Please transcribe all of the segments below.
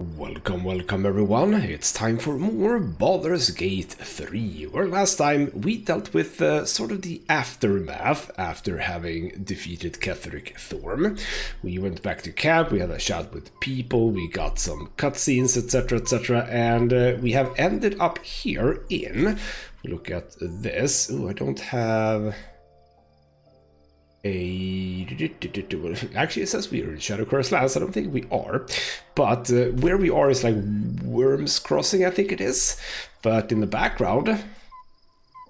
Welcome everyone, it's time for more Baldur's Gate 3, where last time we dealt with sort of the aftermath after having defeated Ketheric Thorm. We went back to camp, we had a chat with people, we got some cutscenes, etc, and we have ended up here in, look at this, ooh, I don't have... Actually, it says we are in Shadowcurse Lands. I don't think we are, but where we are is like Worms Crossing, I think it is. But in the background,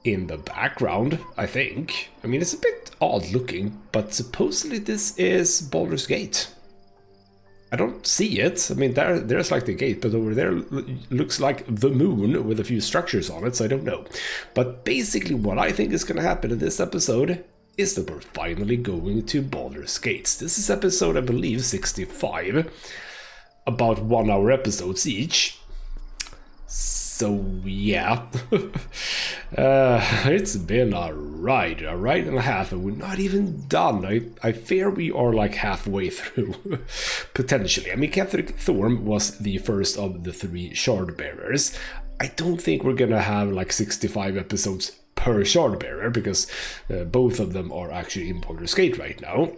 I think. I mean, it's a bit odd looking, but supposedly this is Baldur's Gate. I don't see it. I mean, there's like the gate, but over there looks like the moon with a few structures on it, so I don't know. But basically, what I think is going to happen in this episode is that we're finally going to Baldur's Gate. This is episode, I believe, 65. About 1 hour episodes each. So, yeah. It's been a ride and a half, and we're not even done. I fear we are like halfway through, potentially. I mean, Ketheric Thorm was the first of the 3 shard bearers. I don't think we're gonna have like 65 episodes per shard bearer, because both of them are actually in Baldur's Gate right now.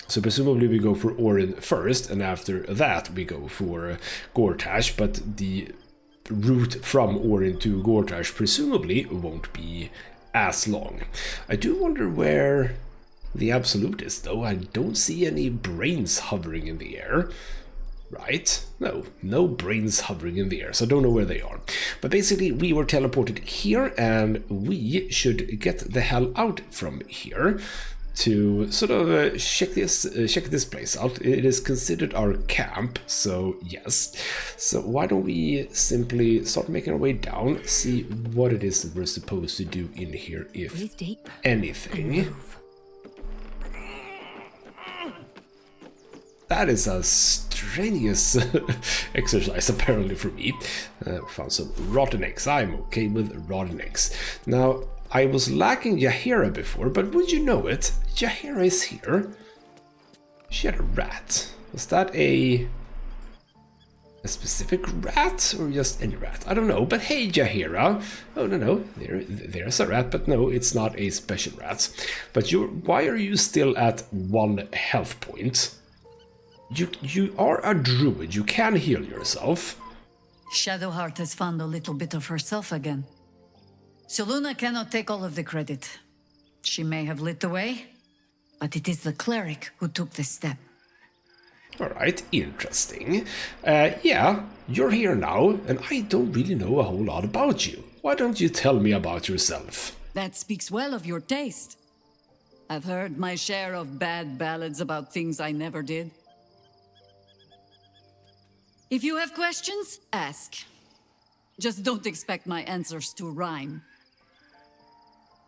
So presumably we go for Orin first, and after that we go for Gortash, but the route from Orin to Gortash presumably won't be as long. I do wonder where the Absolute is, though. I don't see any brains hovering in the air. Right? No brains hovering in the air, so I don't know where they are. But basically, we were teleported here, and we should get the hell out from here to sort of check this place out. It is considered our camp, so yes. So why don't we simply start making our way down, see what it is that we're supposed to do in here, if anything. That is a strenuous exercise, apparently, for me. Found some rotten eggs. I'm okay with rotten eggs. Now, I was lacking Jaheira before, but would you know it? Jaheira is here. She had a rat. Was that a specific rat, or just any rat? I don't know, but hey, Jaheira. Oh, no, there's a rat, but no, it's not a special rat. But why are you still at 1 health point? You are a druid, you can heal yourself. Shadowheart has found a little bit of herself again. Selûne cannot take all of the credit. She may have lit the way, but it is the cleric who took this step. Alright, interesting. Yeah, you're here now, and I don't really know a whole lot about you. Why don't you tell me about yourself? That speaks well of your taste. I've heard my share of bad ballads about things I never did. If you have questions, ask. Just don't expect my answers to rhyme.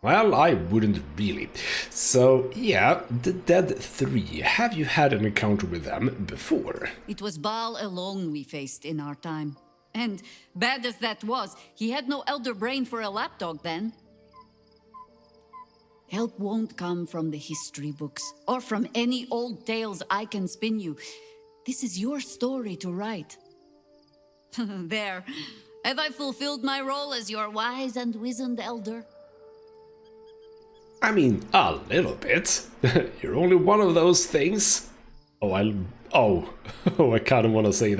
Well, I wouldn't really. So, yeah, the Dead 3. Have you had an encounter with them before? It was Baal alone we faced in our time. And, bad as that was, he had no elder brain for a lapdog then. Help won't come from the history books, or from any old tales I can spin you. This is your story to write. There. Have I fulfilled my role as your wise and wizened elder? I mean, a little bit. You're only one of those things. I kind of want to say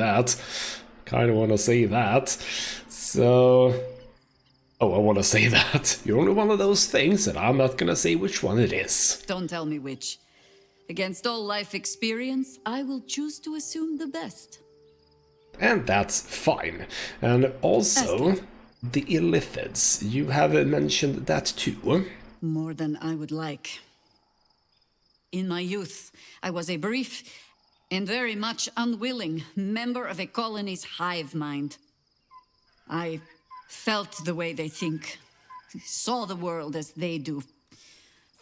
that. So... I want to say that. You're only one of those things, and I'm not gonna say which one it is. Don't tell me which. Against all life experience, I will choose to assume the best. And that's fine. And also, the Illithids. You have mentioned that too. More than I would like. In my youth, I was a brief and very much unwilling member of a colony's hive mind. I felt the way they think, saw the world as they do.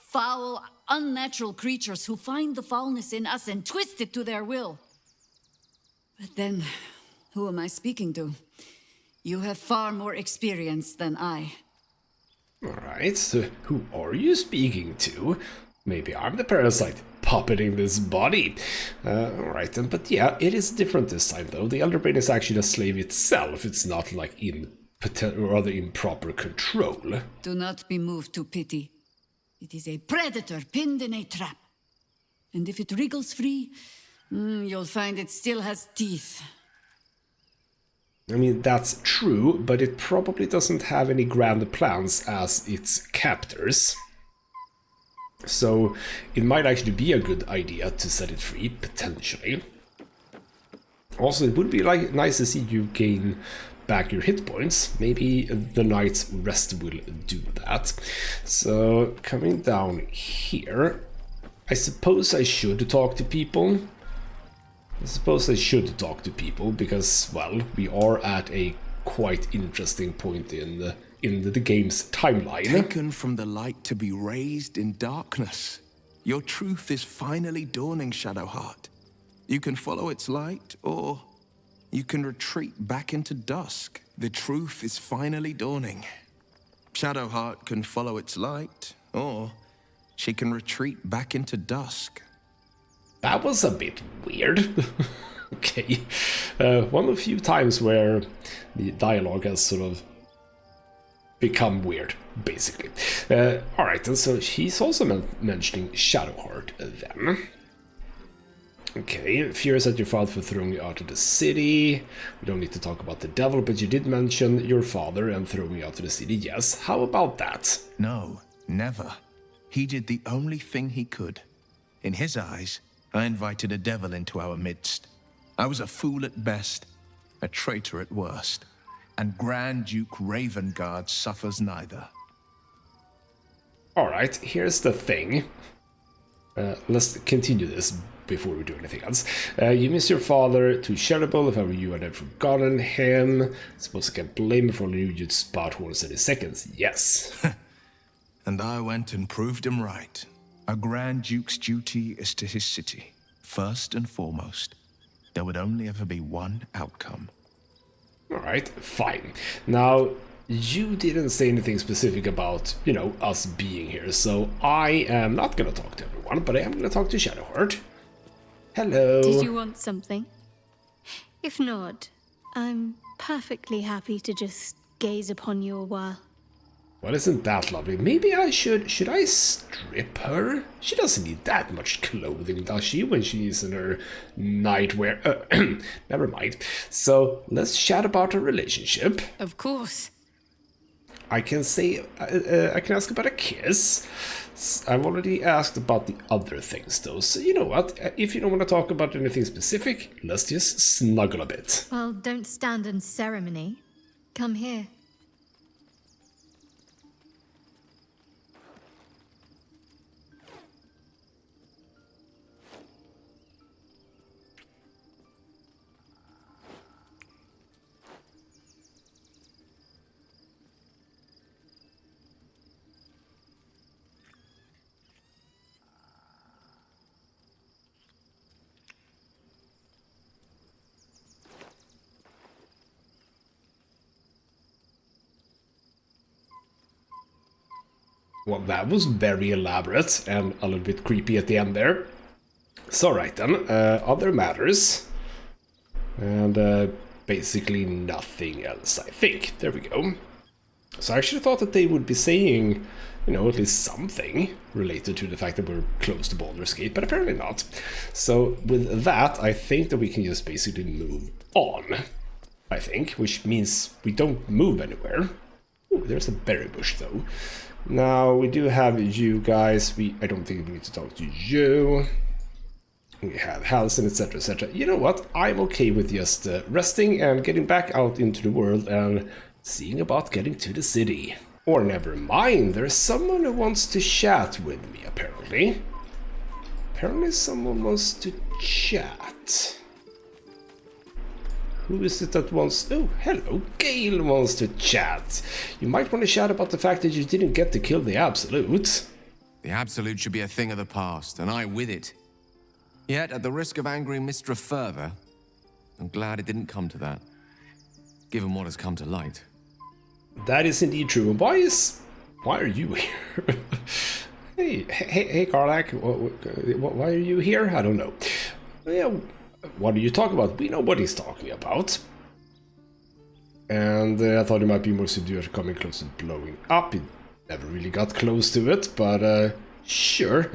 Foul, unnatural creatures who find the foulness in us and twist it to their will. But then, who am I speaking to? You have far more experience than I. Alright, so who are you speaking to? Maybe I'm the parasite. puppeting this body. Alright then, but yeah, it is different this time though. The elder brain is actually a slave itself. It's not like in rather improper control. Do not be moved to pity. It is a predator pinned in a trap. And if it wriggles free, you'll find it still has teeth. I mean, that's true, but it probably doesn't have any grand plans as its captors. So it might actually be a good idea to set it free, potentially. Also, it would be nice to see you gain back your hit points. Maybe the night's rest will do that. So coming down here, I suppose I should talk to people. Because, well, we are at a quite interesting point in the game's timeline. Taken from the light to be raised in darkness. Your truth is finally dawning, Shadowheart. You can follow its light, or you can retreat back into dusk. The truth is finally dawning. Shadowheart can follow its light, or she can retreat back into dusk. That was a bit weird. Okay. One of the few times where the dialogue has sort of become weird, basically. Alright, and so he's also mentioning Shadowheart then. Okay, furious at your father for throwing you out of the city. We don't need to talk about the devil, but you did mention your father and throwing you out of the city. Yes, how about that? No, never. He did the only thing he could. In his eyes, I invited a devil into our midst. I was a fool at best, a traitor at worst, and Grand Duke Ravengard suffers neither. Alright, here's the thing. Let's continue this before we do anything else. You miss your father to Chernobyl. If I were you, I'd have forgotten him. I suppose I can't blame him for all you'd spout horns in seconds. Yes. And I went and proved him right. A Grand Duke's duty is to his city, first and foremost. There would only ever be one outcome. Alright, fine. Now, you didn't say anything specific about, you know, us being here, so I am not gonna talk to everyone, but I am gonna talk to Shadowheart. Hello. Did you want something? If not, I'm perfectly happy to just gaze upon you a while. Well, isn't that lovely? Maybe I should I strip her? She doesn't need that much clothing, does she, when she's in her nightwear? Never mind. So, let's chat about our relationship. Of course. I can say, I can ask about a kiss. I've already asked about the other things, though, so you know what? If you don't want to talk about anything specific, let's just snuggle a bit. Well, don't stand on ceremony. Come here. Well, that was very elaborate and a little bit creepy at the end there. So, right then, other matters. And basically nothing else, I think. There we go. So I actually thought that they would be saying, you know, at least something related to the fact that we're close to Baldur's Gate, but apparently not. So with that, I think that we can just basically move on, I think, which means we don't move anywhere. Ooh, there's a berry bush, though. Now, we do have you guys. I don't think we need to talk to you. We have Halson, etc., etc. You know what? I'm okay with just resting and getting back out into the world and seeing about getting to the city. Or never mind, there's someone who wants to chat with me, apparently. Apparently someone wants to chat. Who is it that wants... Oh, hello, Gale wants to chat. You might want to chat about the fact that you didn't get to kill the Absolute. The Absolute should be a thing of the past, and I with it. Yet, at the risk of angering Mistra further, I'm glad it didn't come to that, given what has come to light. That is indeed true. And why are you here? Hey, Karlak, why are you here? I don't know. Yeah, what are you talking about? We know what he's talking about. And I thought he might be more subdued coming close to blowing up. He never really got close to it, but sure,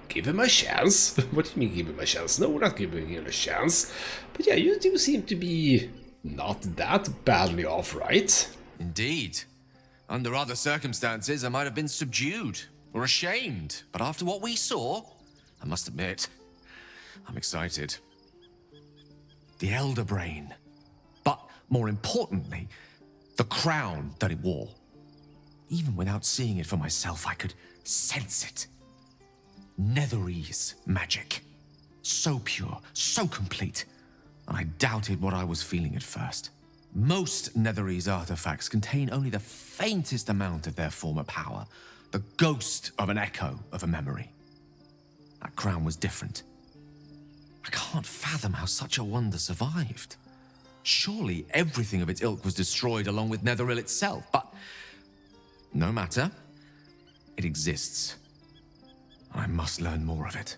give him a chance. What do you mean give him a chance? No, we're not giving him a chance. But yeah, you do seem to be not that badly off, right? Indeed. Under other circumstances, I might have been subdued or ashamed. But after what we saw, I must admit, I'm excited. The Elder Brain. But more importantly, the crown that it wore. Even without seeing it for myself, I could sense it. Netherese magic. So pure, so complete. And I doubted what I was feeling at first. Most Netherese artifacts contain only the faintest amount of their former power. The ghost of an echo of a memory. That crown was different. I can't fathom how such a wonder survived. Surely everything of its ilk was destroyed along with Netheril itself, but no matter. It exists. I must learn more of it.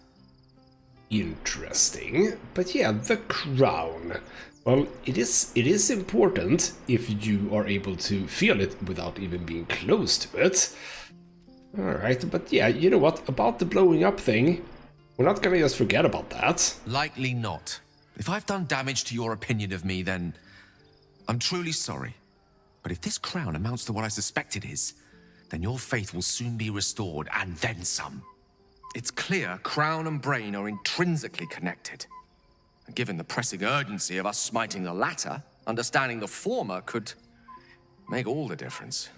Interesting. But yeah, the crown. Well, it is important if you are able to feel it without even being close to it. Alright, but yeah, you know what? About the blowing up thing, we're not gonna just forget about that. Likely not. If I've done damage to your opinion of me, then I'm truly sorry. But if this crown amounts to what I suspect it is, then your faith will soon be restored, and then some. It's clear crown and brain are intrinsically connected. And given the pressing urgency of us smiting the latter, understanding the former could make all the difference.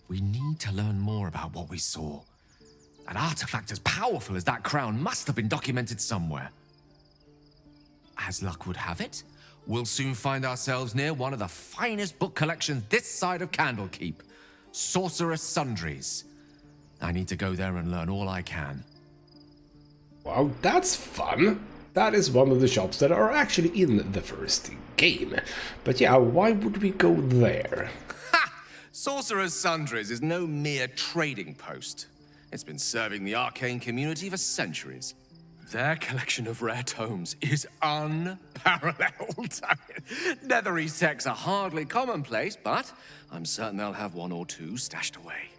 We need to learn more about what we saw. An artifact as powerful as that crown must have been documented somewhere. As luck would have it, we'll soon find ourselves near one of the finest book collections this side of Candlekeep. Sorcerous Sundries. I need to go there and learn all I can. Wow, that's fun. That is one of the shops that are actually in the first game. But yeah, why would we go there? Ha! Sorcerer's Sundries is no mere trading post. It's been serving the arcane community for centuries. Their collection of rare tomes is unparalleled. Netherese texts are hardly commonplace, but I'm certain they'll have one or two stashed away.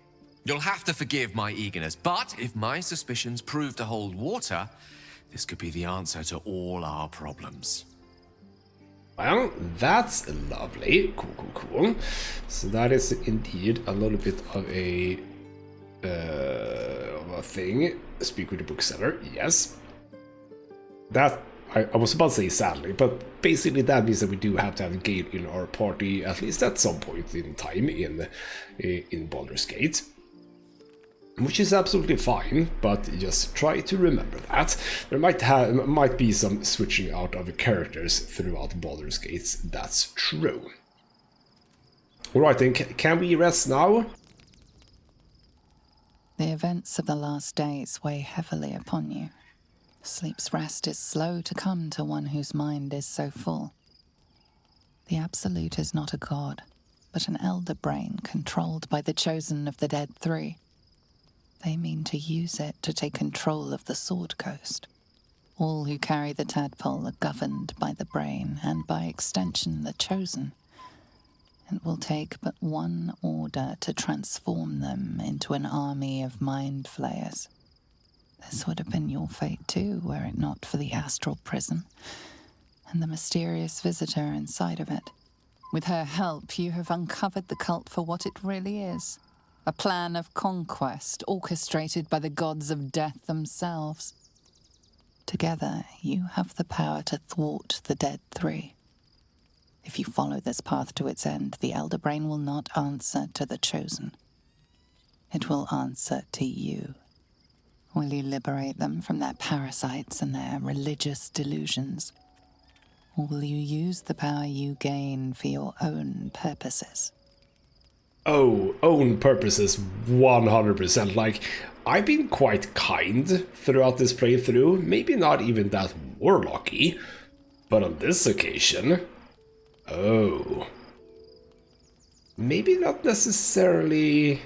You'll have to forgive my eagerness, but if my suspicions prove to hold water, this could be the answer to all our problems. Well, that's lovely. Cool. So that is indeed a little bit of a thing. Speak with the bookseller, yes. That, I was about to say sadly, but basically that means that we do have to have a Gale in our party, at least at some point in time in Baldur's Gate. Which is absolutely fine, but just try to remember that. There might be some switching out of characters throughout Baldur's Gate, that's true. Alright then, can we rest now? The events of the last days weigh heavily upon you. Sleep's rest is slow to come to one whose mind is so full. The Absolute is not a god, but an elder brain controlled by the chosen of the Dead Three. They mean to use it to take control of the Sword Coast. All who carry the tadpole are governed by the brain, and by extension the chosen. It will take but one order to transform them into an army of mind flayers. This would have been your fate too, were it not for the astral prison, and the mysterious visitor inside of it. With her help, you have uncovered the cult for what it really is. A plan of conquest orchestrated by the gods of death themselves. Together, you have the power to thwart the Dead Three. If you follow this path to its end, the Elder Brain will not answer to the Chosen. It will answer to you. Will you liberate them from their parasites and their religious delusions? Or will you use the power you gain for your own purposes? Oh, own purposes 100%. Like, I've been quite kind throughout this playthrough, maybe not even that warlocky, but on this occasion, oh, maybe not necessarily.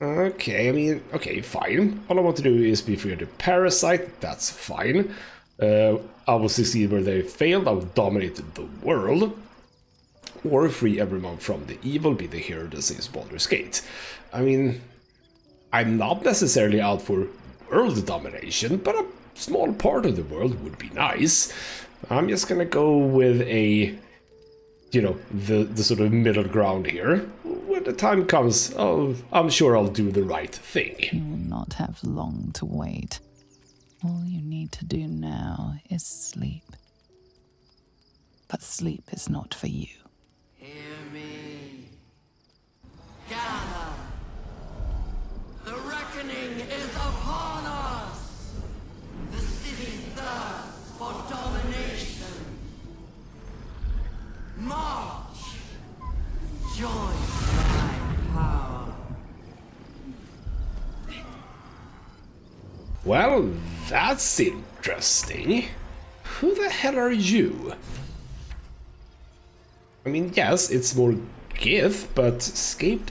Okay, I mean, okay, fine. All I want to do is be free of the parasite. That's fine. I will succeed where they failed. I will dominate the world. Or free everyone from the evil, be the hero that saves Baldur's Gate. I mean, I'm not necessarily out for world domination, but a small part of the world would be nice. I'm just gonna go with a, you know, the sort of middle ground here. When the time comes, I'm sure I'll do the right thing. You will not have long to wait. All you need to do now is sleep. But sleep is not for you. Hear me. Gather. The reckoning is upon us. The city thirsts for domination. March. Join my power. Well, that's interesting. Who the hell are you? I mean, yes, it's more Gith, but escape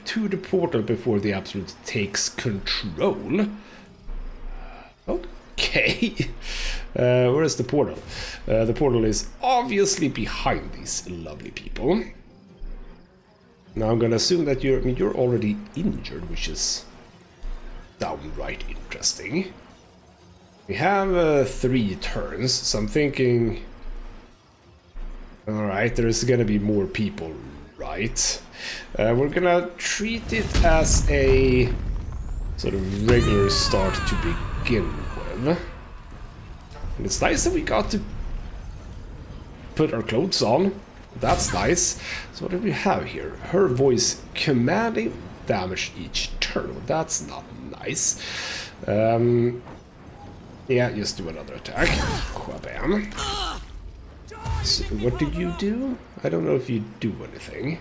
to the portal before the Absolute takes control. Okay. Where is the portal? The portal is obviously behind these lovely people. Now I'm gonna assume that you're already injured, which is downright interesting. We have 3 turns, so I'm thinking... Alright, there's gonna be more people, right? We're gonna treat it as a sort of regular start to begin with. And it's nice that we got to put our clothes on. That's nice. So what do we have here? Her voice commanding damage each turn. Well, that's not nice. Yeah, just do another attack. Bam. So what did you do? I don't know if you do anything.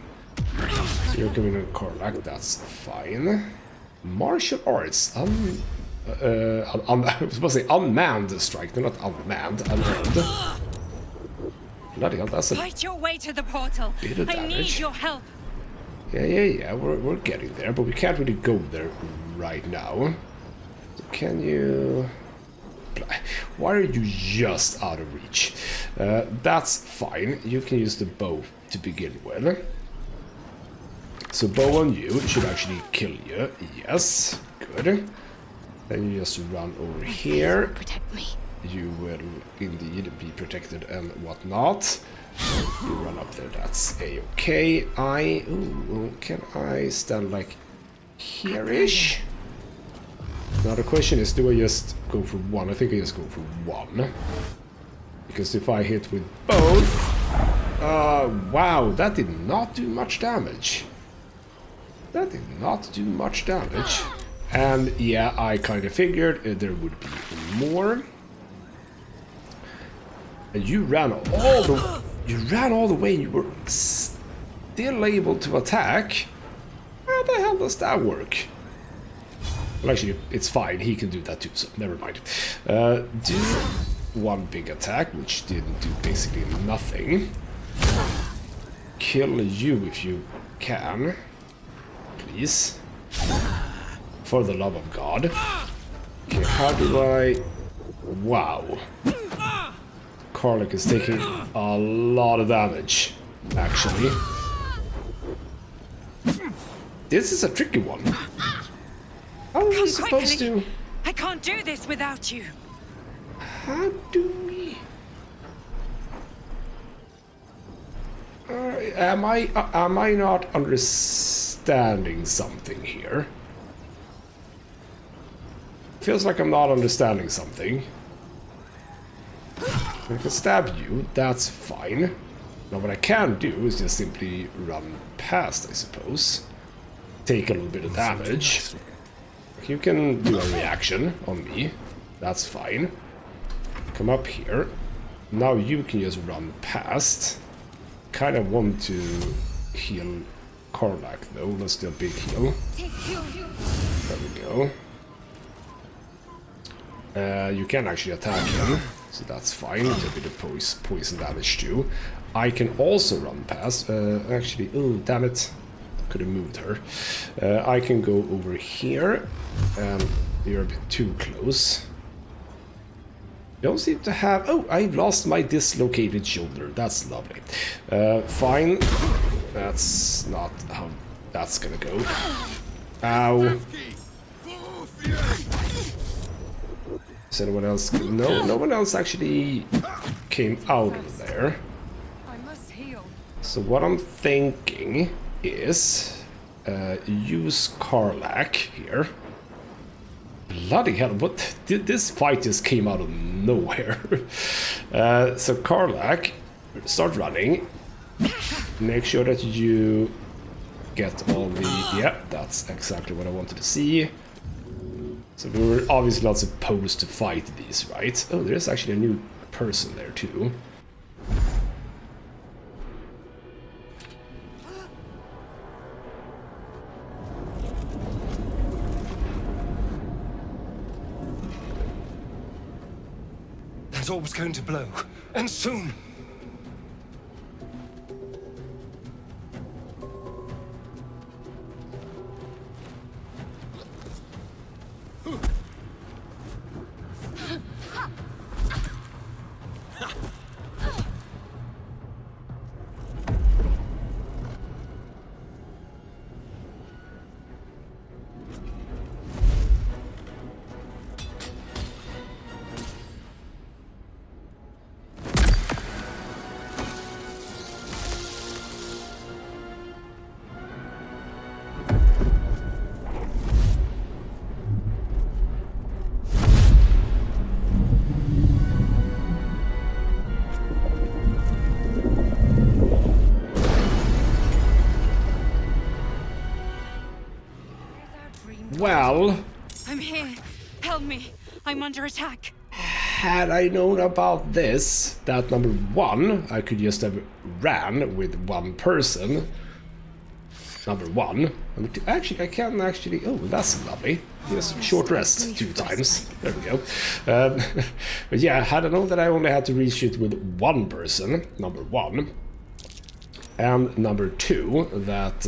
So you're coming on Karlach, that's fine. Martial arts, I was supposed to say unmanned strike, they're not unmanned, unarmed. Bloody hell, that's a Fight your way to the portal. bit of I damage. need your help. Yeah, we're getting there, but we can't really go there right now. So can you... Why are you just out of reach? That's fine. You can use the bow to begin with. So bow on you should actually kill you. Yes, good. Then you just run over here. Protect me. You will indeed be protected and whatnot. You run up there. That's a-okay. Can I stand like here-ish? Now the question is, do I just go for one? I think I just go for one. Because if I hit with both... wow, that did not do much damage. That did not do much damage. And yeah, I kind of figured there would be more. And you ran all the way and you were still able to attack? How the hell does that work? Well, actually, it's fine. He can do that too, so never mind. Do one big attack, which didn't do basically nothing. Kill you if you can. Please. For the love of God. Okay, how do I... Wow. Karlach is taking a lot of damage, actually. This is a tricky one. How are we supposed to... I can't do this without you. How do we... am I not understanding something here? Feels like I'm not understanding something. I can stab you, that's fine. Now what I can do is just simply run past, I suppose. Take a little bit of damage. You can do a reaction on me. That's fine. Come up here. Now you can just run past. Kind of want to heal Karlach though. Let's do a big heal. There we go. You can actually attack him, so that's fine. A bit of poison damage too. I can also run past. Actually, oh damn it. Could have moved her. I can go over here, and you're a bit too close. Don't seem to have... Oh, I've lost my dislocated shoulder. That's lovely. Fine. That's not how that's gonna go. Ow. Is anyone else? No, no one else actually came out of there. I must heal. So what I'm thinking is use Karlach here. Bloody hell, what did this fight just came out of nowhere. So Karlach, start running. Make sure that you get all the... Yeah, that's exactly what I wanted to see. So we were obviously not supposed to fight these, right? Oh, there's actually a new person there too. That orb's going to blow, and soon. Well, I'm here. Help me. I'm under attack. had I known about this, that number one, I could just have ran with one person. Number one. Number two, actually, I can actually... Oh, that's lovely. Just short rest 2 times. There we go. But yeah, had I known that I only had to reach it with one person, number one, and number two, that...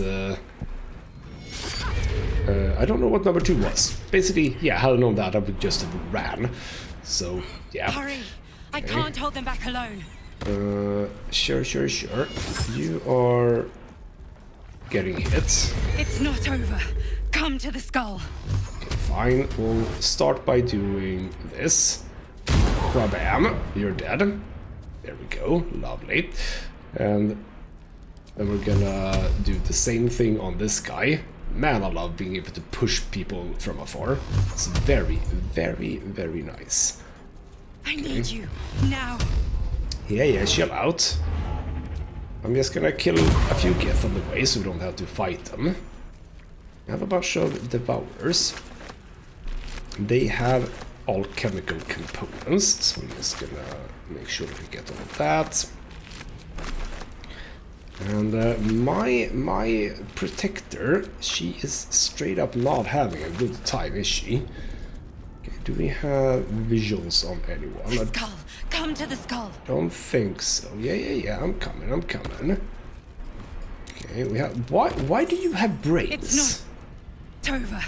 I don't know what number 2 was. Basically, yeah, had I known that, I would just have ran. So, yeah. Hurry! I can't hold them back alone. Sure. You are getting hit. It's not over. Come to the skull. Okay, fine. We'll start by doing this. Whabam, you're dead. There we go. Lovely. And then we're gonna do the same thing on this guy. Man, I love being able to push people from afar. It's very, very, very nice. I need you now. Yeah, chill out. I'm just gonna kill a few Geth on the way so we don't have to fight them. I have a bunch of Devourers. They have alchemical components, so we're just gonna make sure we get all of that. And my protector, she is straight up not having a good time, is she? Okay, do we have visuals on anyone? The skull. Come to the skull. Don't think so. Yeah. I'm coming. Okay, we have. Why do you have brains? It's not over.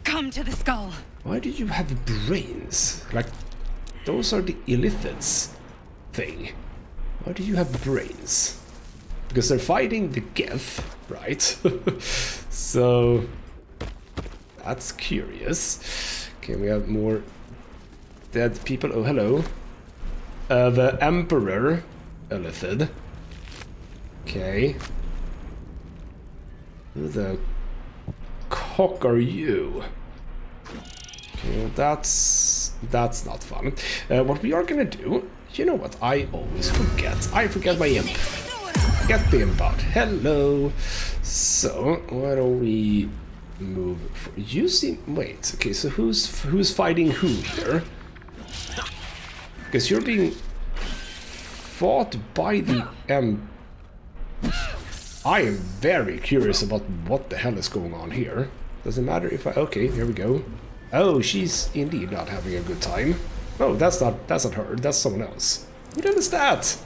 Come to the skull. Why do you have brains? Like, those are the illithids thing. Why do you have brains? Because they're fighting the Geth, right? So that's curious. Okay, we have more dead people. Oh, hello. The Emperor Illithid. Okay. Who the cock are you? Okay, well, that's not fun. What we are gonna do, you know what? I always forget. I forget my imp. Get the imp out. Hello. So why don't we move? You seem. Wait. Okay. So who's fighting who here? Because you're being fought by the I am very curious about what the hell is going on here. Doesn't matter if I... Okay, here we go. Oh, she's indeed not having a good time. Oh, that's not her. That's someone else. Who the hell is that?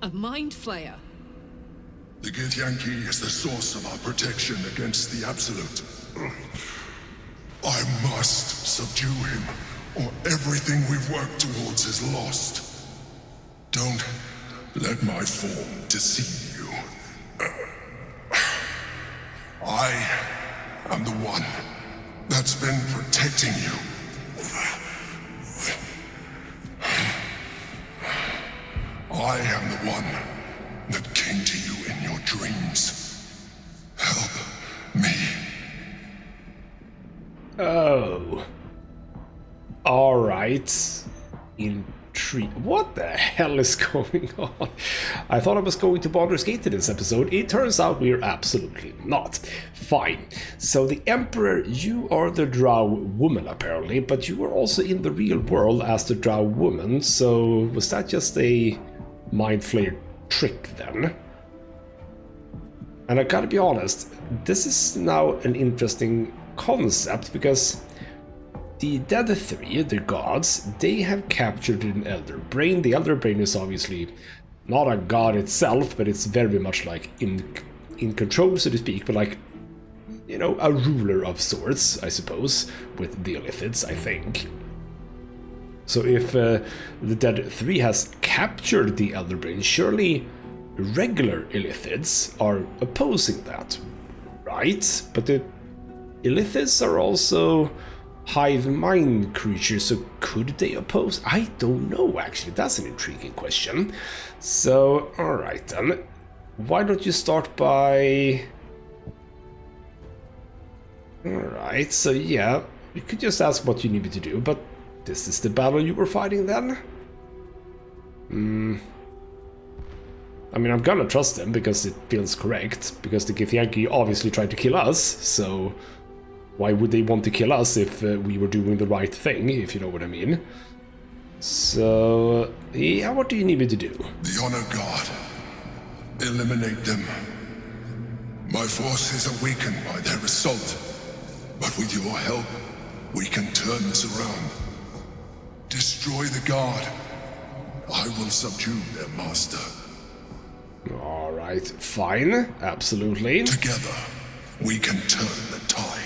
A mind flayer? The Githyanki is the source of our protection against the Absolute. I must subdue him, or everything we've worked towards is lost. Don't let my form deceive you. I am the one that's been protecting you. I am the one that came to you in your dreams. Help me. Oh. Alright. What the hell is going on? I thought I was going to Baldur's Gate in this episode. It turns out we're absolutely not. Fine. So the Emperor, you are the drow woman apparently, but you were also in the real world as the drow woman, so was that just a mind flayer trick then? And I gotta be honest, this is now an interesting concept because the Dead Three, the gods, they have captured an Elder Brain. The Elder Brain is obviously not a god itself, but it's very much like in control, so to speak, but like, you know, a ruler of sorts, I suppose, with the Illithids, I think. So if the Dead Three has captured the Elder Brain, surely regular Illithids are opposing that, right? But the Illithids are also hive mind creatures, so could they oppose? I don't know, actually. That's an intriguing question. So, alright then. Why don't you start by... Alright, so yeah, you could just ask what you need me to do, but this is the battle you were fighting then? I mean, I'm gonna trust them because it feels correct, because the Githyanki obviously tried to kill us, so why would they want to kill us if we were doing the right thing, if you know what I mean? So, yeah, what do you need me to do? The Honor God. Eliminate them. My forces are weakened by their assault, but with your help, we can turn this around. Destroy the God. I will subdue their master. Alright, fine, absolutely. Together, we can turn the tide.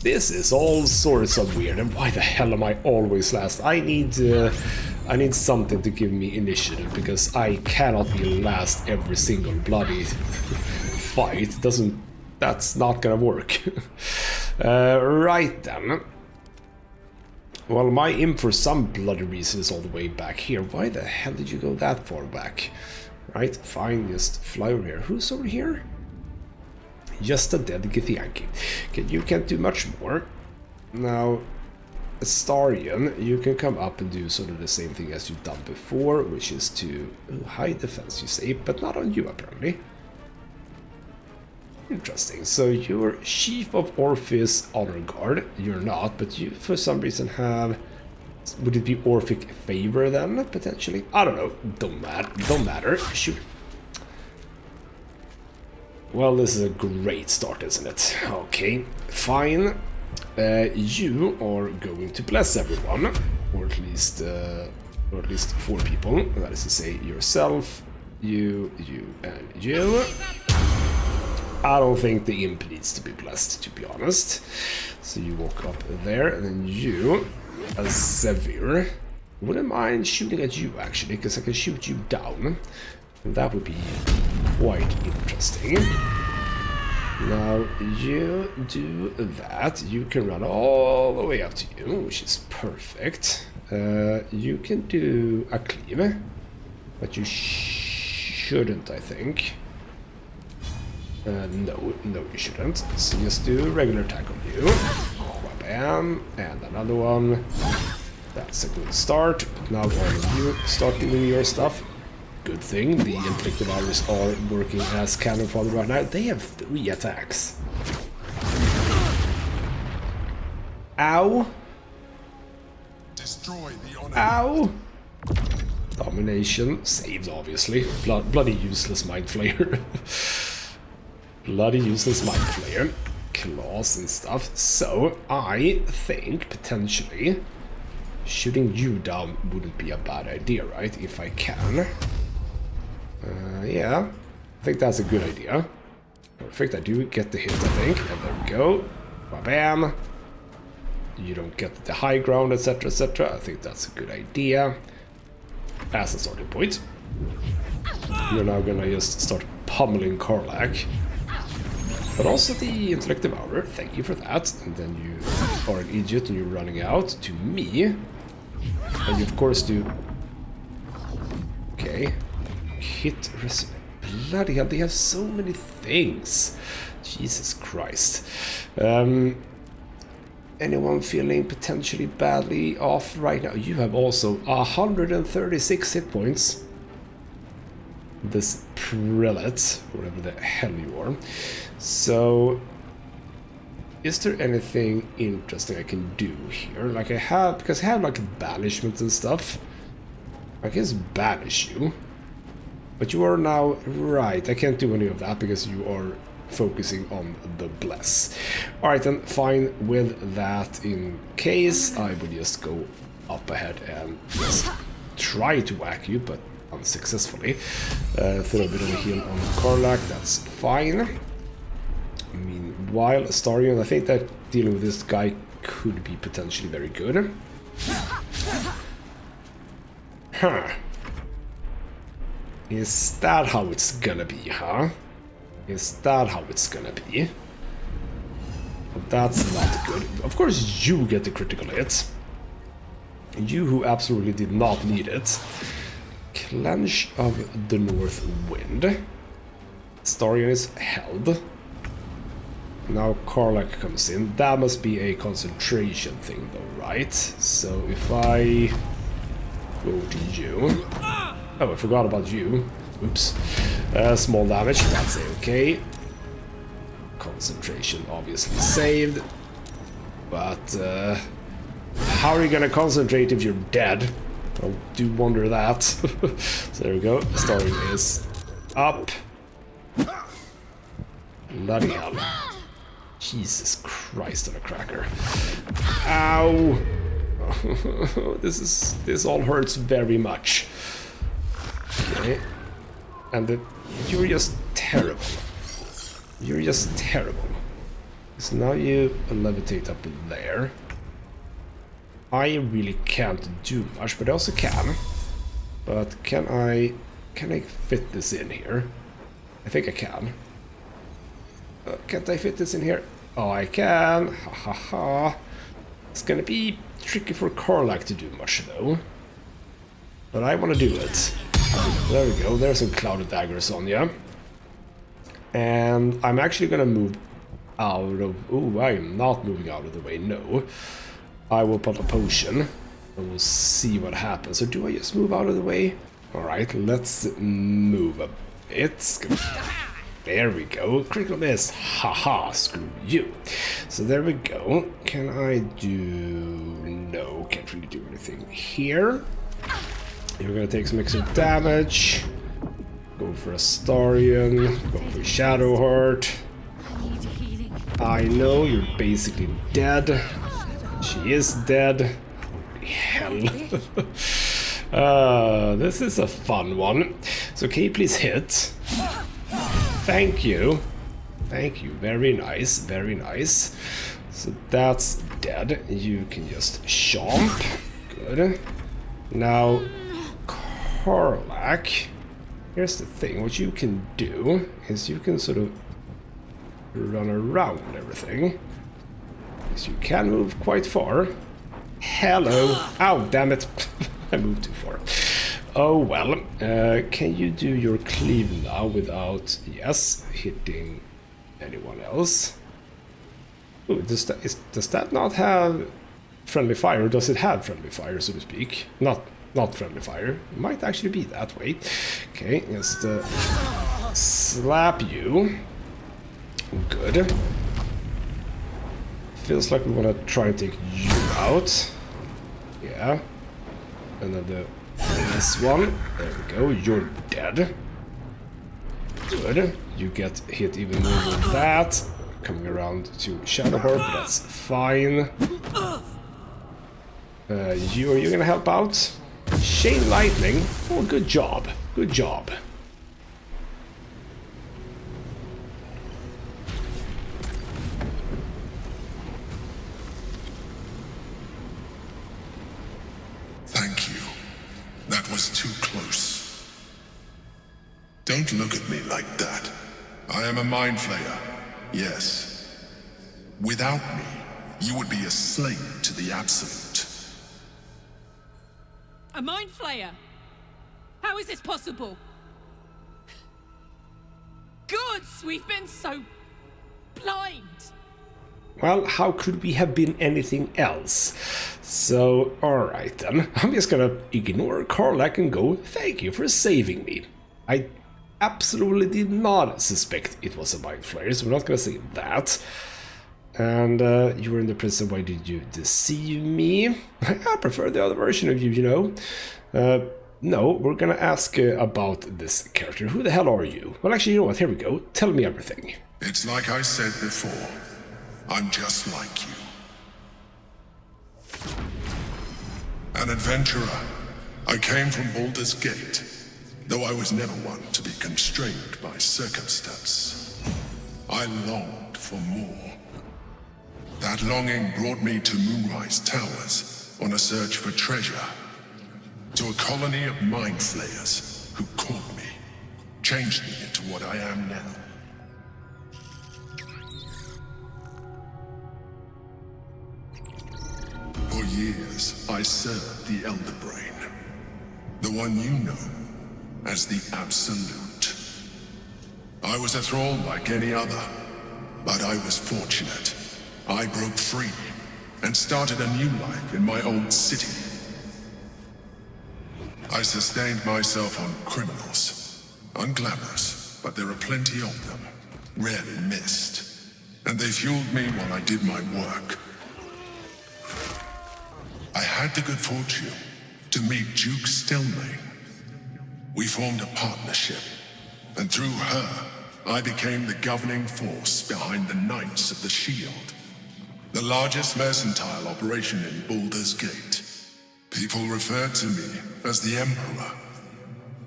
This is all sorts of weird, and why the hell am I always last? I need something to give me initiative, because I cannot be last every single bloody fight. That's not gonna work. Right then. Well, my imp for some bloody reason is all the way back here. Why the hell did you go that far back? Right, fine, just fly over here. Who's over here? Just a dead Githyanki. Okay, you can't do much more. Now, Astarion, you can come up and do sort of the same thing as you've done before, which is to high defense, you say, but not on you apparently. Interesting. So you're Chief of Orpheus Honor Guard. You're not, but you for some reason have... Would it be Orphic Favor then, potentially? I don't know. Don't matter. Shoot. Well, this is a great start, isn't it? Okay, fine. You are going to bless everyone, or at least 4 people. That is to say, yourself, you, and you. I don't think the imp needs to be blessed, to be honest. So you walk up there, and then you, as Severe, wouldn't mind shooting at you actually, because I can shoot you down. And that would be quite interesting. Now you do that. You can run all the way up to you, which is perfect. You can do a cleave, but you shouldn't, I think. No, you shouldn't. So just do a regular attack on you. Bam, and another one. That's a good start. But now all of you start doing your stuff. Good thing, the inflicted arrows are working as cannon fodder right now. They have 3 attacks. Ow! Destroy the honor. Ow! Domination saved, obviously. Bloody useless mind flayer. Bloody useless mind flayer. Claws and stuff. So I think potentially shooting you down wouldn't be a bad idea, right? If I can. Yeah, I think that's a good idea. Perfect, I do get the hit, I think. And there we go. Bam! You don't get the high ground, etc, etc. I think that's a good idea. As a starting point. You're now gonna just start pummeling Karlach. But also the intellect devourer, thank you for that. And then you are an idiot and you're running out to me. And you of course do... Okay. Hit... Bloody hell, they have so many things. Jesus Christ. Anyone feeling potentially badly off right now? You have also 136 hit points. This prelate, whatever the hell you are. So, is there anything interesting I can do here? Like I have, because I have like banishment and stuff. I can just banish you. But you are now, right, I can't do any of that because you are focusing on the bless. Alright then, fine with that. In case, I would just go up ahead and just try to whack you, but unsuccessfully. Throw a bit of a heal on Karlach, that's fine. Meanwhile, Astarion, I think that dealing with this guy could be potentially very good. Huh. Is that how it's gonna be, huh? Is that how it's gonna be? But that's not good. Of course you get the critical hit. You who absolutely did not need it. Clench of the North Wind. Astarion is held. Now Karlach comes in. That must be a concentration thing though, right? So if I go to you... Oh, I forgot about you. Oops. Small damage, that's okay. Concentration obviously saved. But how are you gonna concentrate if you're dead? I do wonder that. So there we go. Starting is up. Bloody hell. Jesus Christ on a cracker. Ow! This all hurts very much. Okay. And you're just terrible. You're just terrible. So now you levitate up there. I really can't do much, but I also can. But can I fit this in here? I think I can. Can't I fit this in here? Oh, I can. Ha ha ha. It's gonna be tricky for Karlach to do much though. But I want to do it. There we go, there's some clouded daggers on you. And I'm actually gonna move out of... Oh, I am not moving out of the way, no. I will pop a potion and we'll see what happens. So do I just move out of the way? Alright, let's move a bit. There we go, critical miss. Haha, screw you. So there we go. Can I do... No, can't really do anything here. You're gonna take some extra damage. Go for Astarion. Go for Shadowheart. I know you're basically dead. She is dead. Holy hell. This is a fun one. So can you please hit? Thank you. Thank you. Very nice. Very nice. So that's dead. You can just chomp. Good. Now, Karlach. Here's the thing. What you can do is you can sort of run around everything. Because you can move quite far. Hello. Ow, damn it. I moved too far. Oh well. Can you do your cleave now without, yes, hitting anyone else? Ooh, does that not have friendly fire? Or does it have friendly fire, so to speak? Not friendly fire. It might actually be that way. Okay, just slap you. Good. Feels like we want to try and take you out. Yeah. And then this one. There we go. You're dead. Good. You get hit even more with that. Coming around to Shadowheart, but that's fine. You're gonna help out? Chain lightning? Oh, good job. Good job. Thank you. That was too close. Don't look at me like that. I am a mind flayer. Yes. Without me, you would be a slave to the Absolute. A mind flayer? How is this possible? Gods, we've been so blind. Well, how could we have been anything else? So, alright then. I'm just gonna ignore Karlach and go, thank you for saving me. I absolutely did not suspect it was a mind flayer, so we're not gonna say that. And you were in the prison, why did you deceive me? I prefer the other version of you, you know. No, we're gonna ask about this character. Who the hell are you? Well, actually, you know what? Here we go. Tell me everything. It's like I said before. I'm just like you. An adventurer. I came from Baldur's Gate, though I was never one to be constrained by circumstance. I longed for more. That longing brought me to Moonrise Towers on a search for treasure. To a colony of mind flayers who caught me, changed me into what I am now. For years, I served the Elder Brain, the one you know as the Absolute. I was a thrall like any other, but I was fortunate. I broke free and started a new life in my old city. I sustained myself on criminals, unglamorous, but there are plenty of them, rarely missed, and they fueled me while I did my work. I had the good fortune to meet Duke Stelmane. We formed a partnership, and through her, I became the governing force behind the Knights of the Shield, the largest mercantile operation in Baldur's Gate. People referred to me as the Emperor.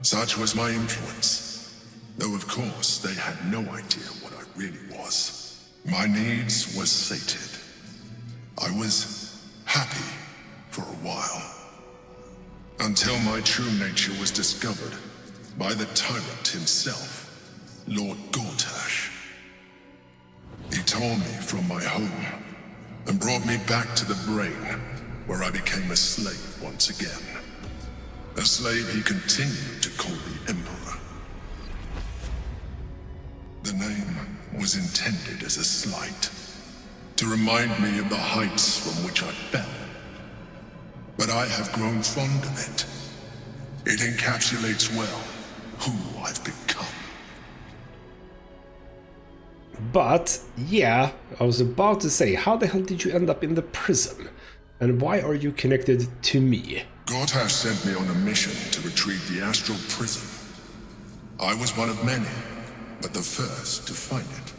Such was my influence, though of course they had no idea what I really was. My needs were sated. I was happy for a while, until my true nature was discovered by the tyrant himself, Lord Gortash. He tore me from my home and brought me back to the Brain, where I became a slave once again. A slave he continued to call the Emperor. The name was intended as a slight, to remind me of the heights from which I fell. But I have grown fond of it. It encapsulates well who I've become. But, yeah, I was about to say, how the hell did you end up in the prison? And why are you connected to me? Gortash sent me on a mission to retrieve the astral prison. I was one of many, but the first to find it.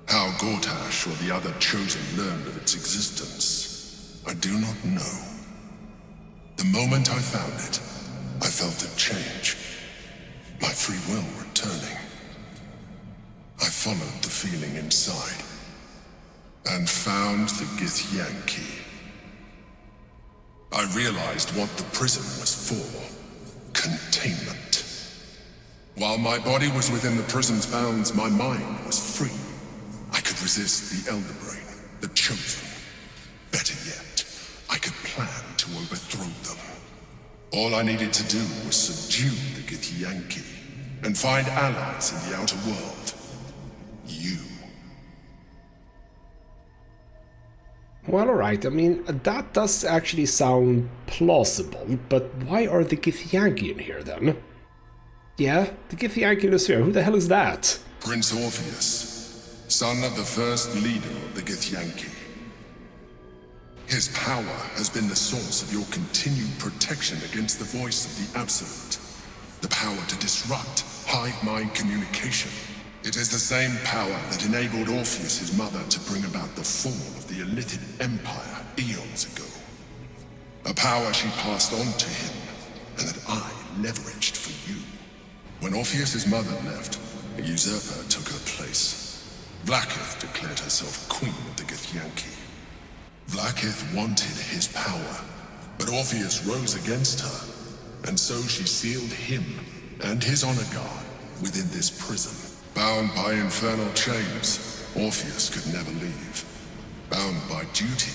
How Gortash or the other chosen learned of its existence, I do not know. The moment I found it, I felt a change. My free will returning. I followed the feeling inside, and found the Githyanki. I realized what the prison was for. Containment. While my body was within the prison's bounds, my mind was free. I could resist the Elder Brain, the Chosen. Better yet, I could plan to overthrow them. All I needed to do was subdue the Githyanki, and find allies in the outer world. You. Well, alright, I mean, that does actually sound plausible, but why are the Githyanki in here then? Yeah, the Githyanki in the sphere, who the hell is that? Prince Orpheus, son of the first leader of the Githyanki. His power has been the source of your continued protection against the voice of the Absolute. The power to disrupt hive mind communication. It is the same power that enabled Orpheus, his mother, to bring about the fall of the Illithid Empire eons ago. A power she passed on to him, and that I leveraged for you. When Orpheus's mother left, a usurper took her place. Vlaakith declared herself queen of the Githyanki. Vlaakith wanted his power, but Orpheus rose against her, and so she sealed him and his honor guard within this prison. Bound by infernal chains, Orpheus could never leave. Bound by duty,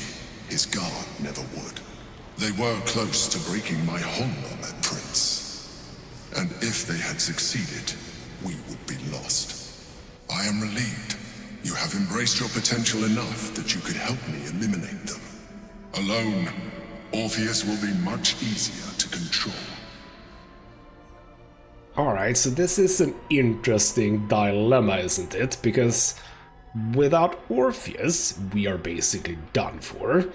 his guard never would. They were close to breaking my hold on that prince. And if they had succeeded, we would be lost. I am relieved. You have embraced your potential enough that you could help me eliminate them. Alone, Orpheus will be much easier to control. Alright, so this is an interesting dilemma, isn't it? Because without Orpheus, we are basically done for.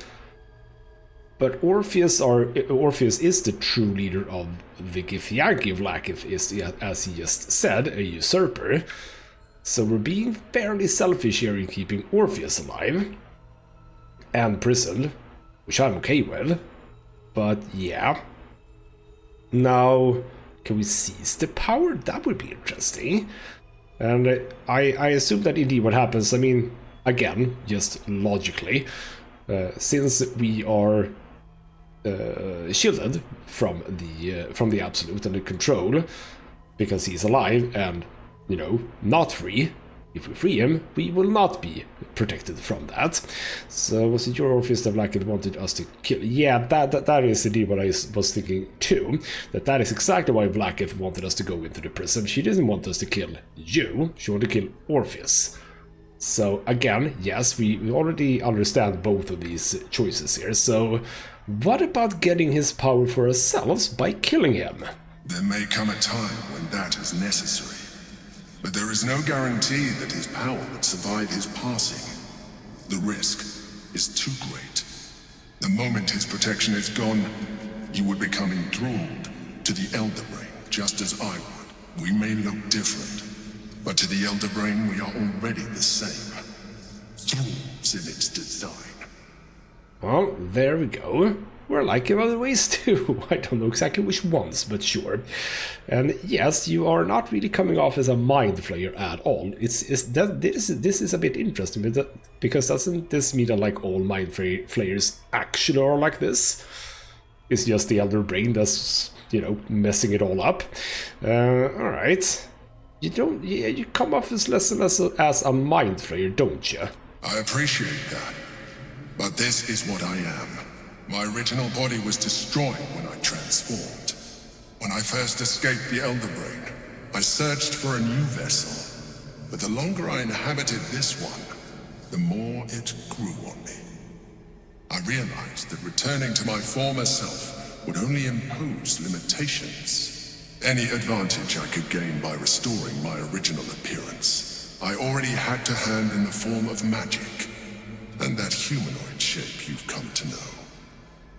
But Orpheus is the true leader of the Githyanki. Vlaakith is, as he just said, a usurper. So we're being fairly selfish here in keeping Orpheus alive. And prisoned, which I'm okay with. But yeah. Now, can we seize the power? That would be interesting. And I assume that indeed what happens, I mean, again, just logically, since we are shielded from the Absolute and the control, because he's alive and, you know, not free. If we free him, we will not be protected from that. So was it your Orpheus that Vlaakith wanted us to kill? Yeah, that is indeed what I was thinking too. That is exactly why Vlaakith wanted us to go into the prison. She didn't want us to kill you. She wanted to kill Orpheus. So again, yes, we already understand both of these choices here. So what about getting his power for ourselves by killing him? There may come a time when that is necessary. But there is no guarantee that his power would survive his passing. The risk is too great. The moment his protection is gone, you would become enthralled to the Elder Brain, just as I would. We may look different, but to the Elder Brain we are already the same. Thralls in its design. Well, there we go. We're like in other ways too. I don't know exactly which ones, but sure. And yes, you are not really coming off as a mind flayer at all. This is a bit interesting, because doesn't this mean that like all mind flayers actually are like this? It's just the Elder Brain that's, you know, messing it all up. All right. You come off as less and less as a mind flayer, don't you? I appreciate that, but this is what I am. My original body was destroyed when I transformed. When I first escaped the Elder Brain, I searched for a new vessel. But the longer I inhabited this one, the more it grew on me. I realized that returning to my former self would only impose limitations. Any advantage I could gain by restoring my original appearance, I already had to hand in the form of magic, and that humanoid shape you've come to know.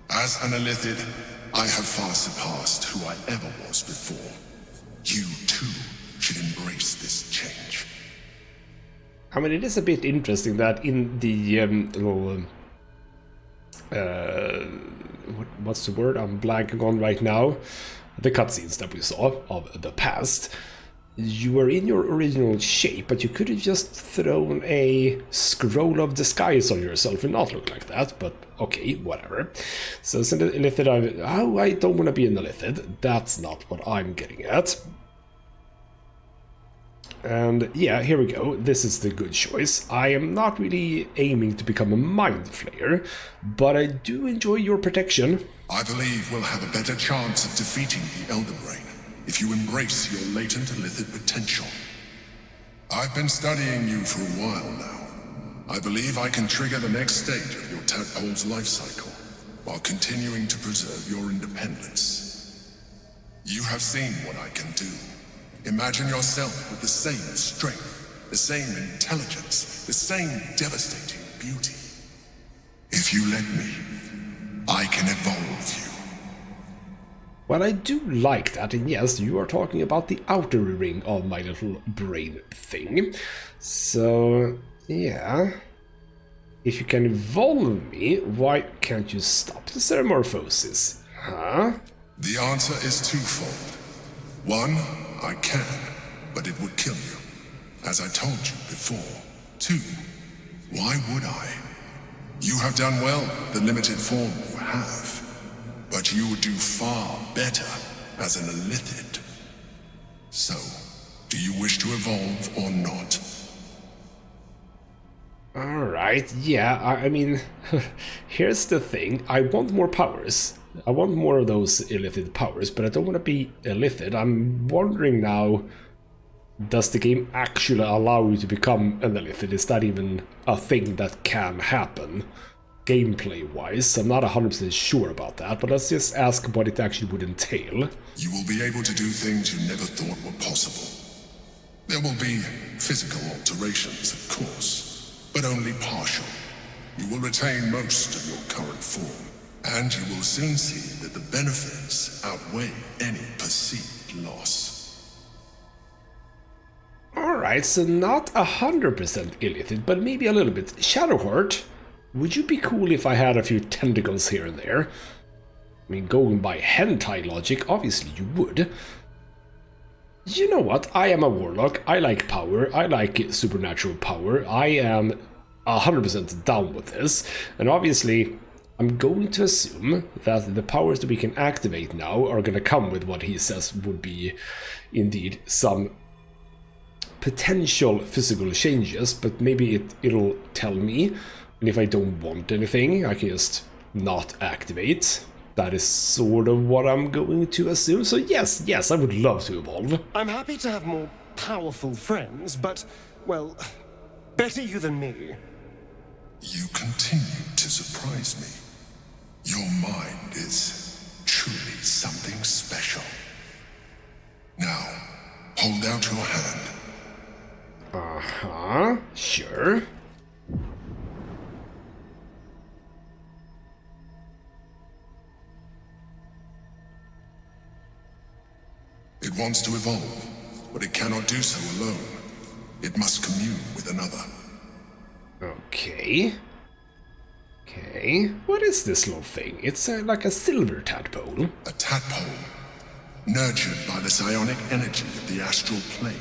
As an Illithid, I have far surpassed who I ever was before. You, too, should embrace this change. I mean, it is a bit interesting that in the little... what's the word I'm blanking on right now? The cutscenes that we saw of the past. You were in your original shape, but you could have just thrown a scroll of disguise on yourself and not look like that, but okay, whatever. So as an Illithid, I don't want to be an Illithid. That's not what I'm getting at. And yeah, here we go. This is the good choice. I am not really aiming to become a mind flayer, but I do enjoy your protection. I believe we'll have a better chance of defeating the Elder Brain if you embrace your latent Illithid potential. I've been studying you for a while now. I believe I can trigger the next stage of your tadpole's life cycle, while continuing to preserve your independence. You have seen what I can do. Imagine yourself with the same strength, the same intelligence, the same devastating beauty. If you let me, I can evolve you. Well, I do like that, and yes, you are talking about the outer ring of my little brain thing. So, yeah. if you can evolve me, why can't you stop the Ceramorphosis? Huh? The answer is twofold. One, I can, but it would kill you, as I told you before. Two, why would I? You have done well, the limited form you have. But you would do far better as an Illithid. So, do you wish to evolve or not? Alright, yeah, I mean, here's the thing. I want more powers. I want more of those Illithid powers, but I don't want to be Illithid. I'm wondering now, does the game actually allow you to become an Illithid? Is that even a thing that can happen? Gameplay-wise, I'm not 100% sure about that, but let's just ask what it actually would entail. You will be able to do things you never thought were possible. There will be physical alterations, of course, but only partial. You will retain most of your current form, and you will soon see that the benefits outweigh any perceived loss. Alright, so not 100% Illithid, but maybe a little bit. Shadowheart, would you be cool if I had a few tentacles here and there? I mean, going by hentai logic, obviously you would. You know what? I am a warlock. I like power. I like supernatural power. I am 100% down with this. And obviously, I'm going to assume that the powers that we can activate now are going to come with what he says would be, indeed, some potential physical changes. But maybe it'll tell me. And if I don't want anything, I can just not activate. That is sort of what I'm going to assume. So yes, I would love to evolve. I'm happy to have more powerful friends, but, well, better you than me. You continue to surprise me. Your mind is truly something special. Now, hold out your hand. Uh-huh, sure. It wants to evolve, but it cannot do so alone. It must commune with another. Okay. Okay. What is this little thing? It's like a silver tadpole. A tadpole, nurtured by the psionic energy of the astral plane.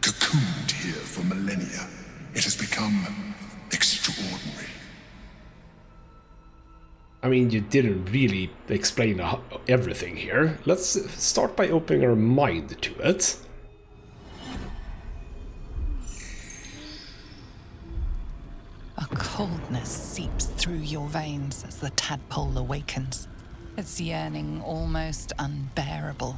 Cocooned here for millennia, it has become extraordinary. I mean, you didn't really explain everything here. Let's start by opening our mind to it. A coldness seeps through your veins as the tadpole awakens, its yearning almost unbearable.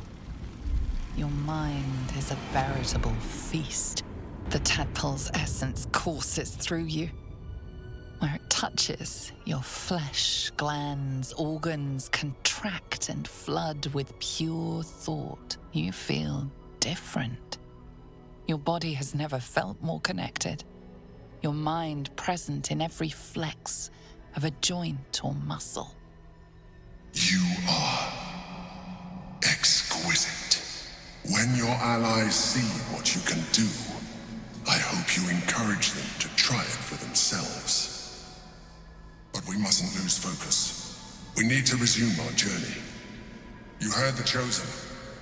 Your mind is a veritable feast. The tadpole's essence courses through you. Where it touches, your flesh, glands, organs contract and flood with pure thought. You feel different. Your body has never felt more connected. Your mind present in every flex of a joint or muscle. You are exquisite. When your allies see what you can do, I hope you encourage them to try it for themselves. But we mustn't lose focus. We need to resume our journey. You heard the Chosen.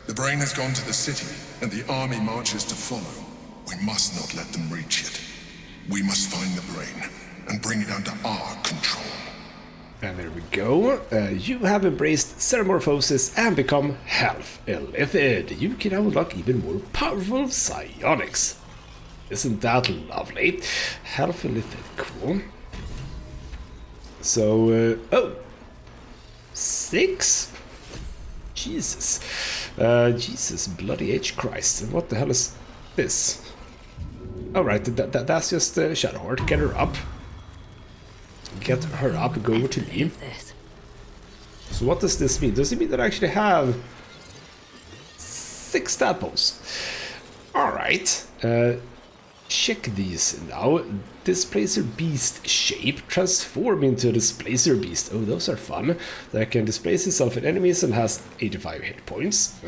The brain has gone to the city, and the army marches to follow. We must not let them reach it. We must find the brain, and bring it under our control. And there we go. You have embraced Ceramorphosis and become half Illithid. You can unlock even more powerful psionics. Isn't that lovely? Half Illithid, cool. So, oh, 6? Jesus. Jesus, bloody H Christ. And what the hell is this? Alright, that's just Shadowheart. Get her up. Get her up, go over to me. So what does this mean? Does it mean that I actually have 6 tadpoles? Alright. Check these now. Displacer beast shape. Transform into a displacer beast. Oh, those are fun. That can displace itself in enemies and has 85 hit points.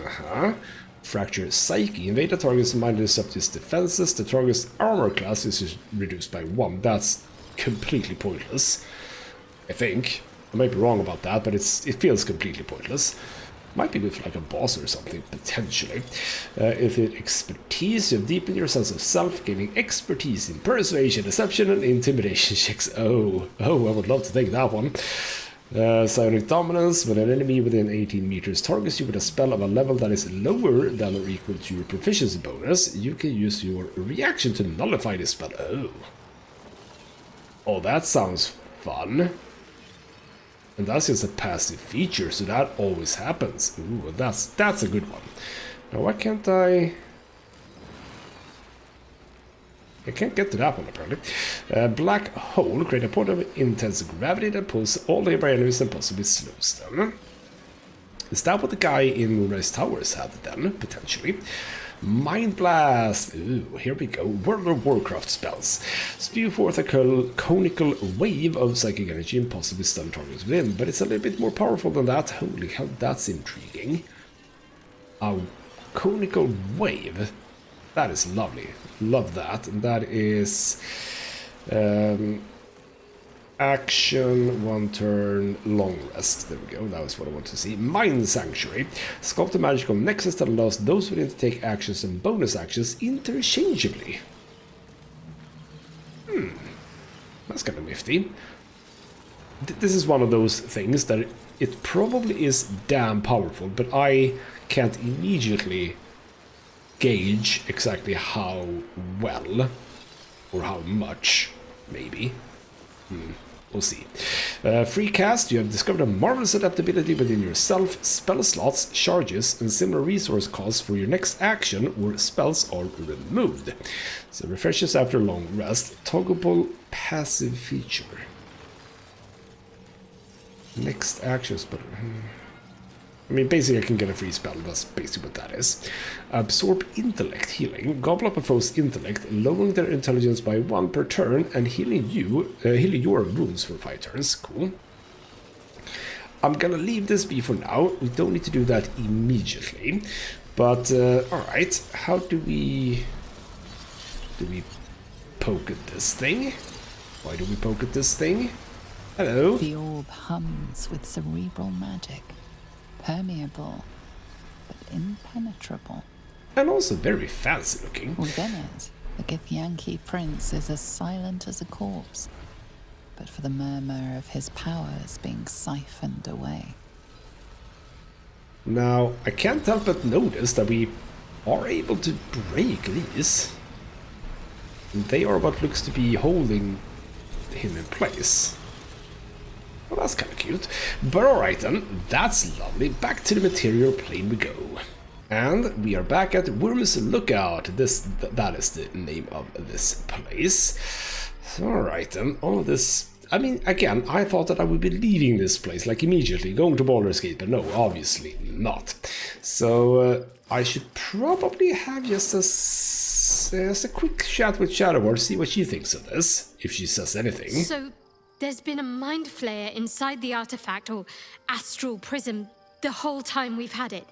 Fracture Psyche. Invade the target's mind and disrupt its defenses. The target's armor class is reduced by 1. That's completely pointless. I think. I might be wrong about that, but it feels completely pointless. Might be good for like a boss or something, potentially. Infinite expertise, you have deepened your sense of self, gaining expertise in persuasion, deception, and intimidation checks. Oh, I would love to take that one. Psionic dominance, when an enemy within 18 meters targets you with a spell of a level that is lower than or equal to your proficiency bonus, you can use your reaction to nullify this spell. Oh, that sounds fun. And that's just a passive feature, so that always happens. Ooh, that's a good one. Now, why can't I can't get to that one, apparently. Black hole, create a point of intense gravity that pulls all nearby enemies and possibly slows them. Is that what the guy in Moonrise Towers had then, potentially? Mind Blast! Ooh, here we go. World of Warcraft spells. Spew forth a conical wave of psychic energy and possibly stun targets within, but it's a little bit more powerful than that. Holy hell, that's intriguing. A conical wave. That is lovely. Love that. And that is action, 1 turn, long rest. There we go. That was what I want to see. Mind Sanctuary. Sculpt a magical nexus that allows those within to take actions and bonus actions interchangeably. That's kind of nifty. This is one of those things that it probably is damn powerful, but I can't immediately gauge exactly how well or how much, maybe. We'll see. Free cast, you have discovered a marvelous adaptability within yourself. Spell slots, charges, and similar resource costs for your next action or spells are removed. So refreshes after long rest. Toggleable passive feature. Next action spell. I mean, basically I can get a free spell, that's basically what that is. Absorb intellect healing. Gobble up a foe's intellect, lowering their intelligence by 1 per turn, and healing your wounds for 5 turns. Cool. I'm gonna leave this be for now. We don't need to do that immediately. But, alright. How do we poke at this thing? Why do we poke at this thing? Hello? The orb hums with cerebral magic. Permeable, but impenetrable. And also very fancy looking. Within it, the Githyanki prince is as silent as a corpse, but for the murmur of his powers being siphoned away. Now, I can't help but notice that we are able to break these. They are what looks to be holding him in place. Well, that's kind of cute. But alright then, that's lovely. Back to the material plane we go. And we are back at Worm's Lookout. That is the name of this place. So, alright then, all of this... I mean, again, I thought that I would be leaving this place, like immediately, going to Baldur's Gate, but no, obviously not. So, I should probably have just a quick chat with Shadowheart, see what she thinks of this, if she says anything. So... there's been a mind flayer inside the artifact, or astral prism, the whole time we've had it.